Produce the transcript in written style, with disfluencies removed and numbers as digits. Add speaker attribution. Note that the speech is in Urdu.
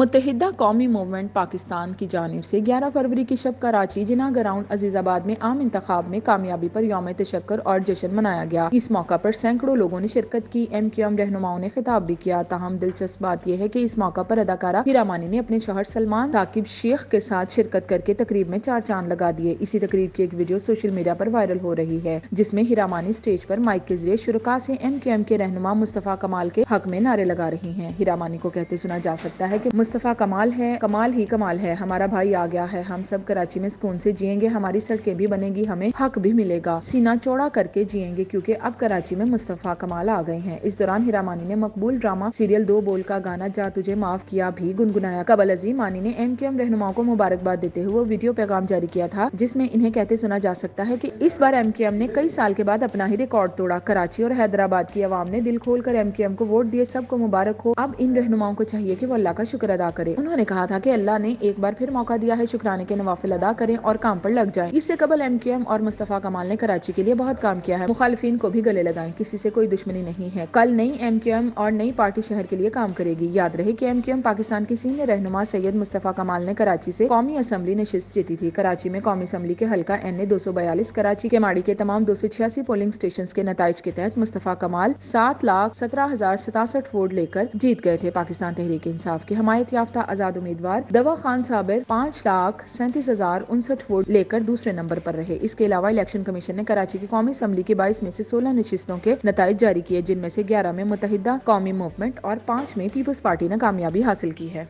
Speaker 1: متحدہ قومی موومنٹ پاکستان کی جانب سے 11 فروری کی شب کراچی جناح گراؤنڈ عزیز آباد میں عام انتخاب میں کامیابی پر یوم تشکر اور جشن منایا گیا۔ اس موقع پر سینکڑوں لوگوں نے شرکت کی۔ ایم کیو ایم رہنماؤں نے خطاب بھی کیا۔ تاہم دلچسپ بات یہ ہے کہ اس موقع پر اداکارہ ہیرا مانی نے اپنے شوہر سلمان ثاقب شیخ کے ساتھ شرکت کرکے تقریب میں چار چاند لگا دیے۔ اسی تقریب کی ایک ویڈیو سوشل میڈیا پر وائرل ہو رہی ہے، جس میں ہیرا مانی اسٹیج پر مائک کے ذریعے شرکاء سے ایم کیو ایم کے رہنما مصطفیٰ کمال کے حق میں نعرے لگا رہی ہیں۔ ہیرا مانی کو کہتے سنا جا سکتا ہے کہ مصطفیٰ کمال ہے، کمال ہی کمال ہے، ہمارا بھائی آ گیا ہے، ہم سب کراچی میں سکون سے جئیں گے، ہماری سڑکیں بھی بنے گی، ہمیں حق بھی ملے گا، سینہ چوڑا کر کے جئیں گے کیونکہ اب کراچی میں مصطفیٰ کمال آ گئے ہیں۔ اس دوران ہیرا مانی نے مقبول ڈرامہ سیریل دو بول کا گانا جا تجھے معاف کیا بھی گنگنایا۔ قبل ازیں مانی نے ایم کیو ایم رہنماؤں کو مبارکباد دیتے ہوئے ویڈیو پیغام جاری کیا تھا، جس میں انہیں کہتے سنا جا سکتا ہے کہ اس بار ایم کیو ایم نے کئی سال کے بعد اپنا ہی ریکارڈ توڑا۔ کراچی اور حیدرآباد کی عوام نے دل کھول کر ایم کیو ایم کو ووٹ دیے، سب کو مبارک ہو۔ اب ان رہنماؤں کو چاہیے کہ وہ اللہ کا شکر ادا کرے۔ انہوں نے کہا تھا کہ اللہ نے ایک بار پھر موقع دیا ہے، شکرانے کے نوافل ادا کریں اور کام پر لگ جائیں۔ اس سے قبل ایم کیو ایم اور مصطفیٰ کمال نے کراچی کے لیے بہت کام کیا ہے، مخالفین کو بھی گلے لگائیں، کسی سے کوئی دشمنی نہیں ہے۔ کل نئی ایم کیو ایم اور نئی پارٹی شہر کے لیے کام کرے گی۔ یاد رہے کہ ایم کیو ایم پاکستان کے سینئر رہنما سید مصطفیٰ کمال نے کراچی سے قومی اسمبلی نشست جیتی تھی۔ کراچی میں قومی اسمبلی کے حلقہ این اے 242 کراچی کے ماڑی کے تمام 286 پولنگ اسٹیشنز کے نتائج کے تحت مصطفیٰ کمال 7,17,067 ووٹ لے کر جیت گئے تھے۔ پاکستان تحریک انصاف کے حمایت یافتہ آزاد امیدوار دوا خان صابر 5,37,059 ووٹ لے کر دوسرے نمبر پر رہے۔ اس کے علاوہ الیکشن کمیشن نے کراچی کی قومی اسمبلی کی 22 میں سے 16 نشستوں کے نتائج جاری کیے، جن میں سے 11 میں متحدہ قومی موومنٹ اور 5 میں پیپلز پارٹی نے کامیابی حاصل کی ہے۔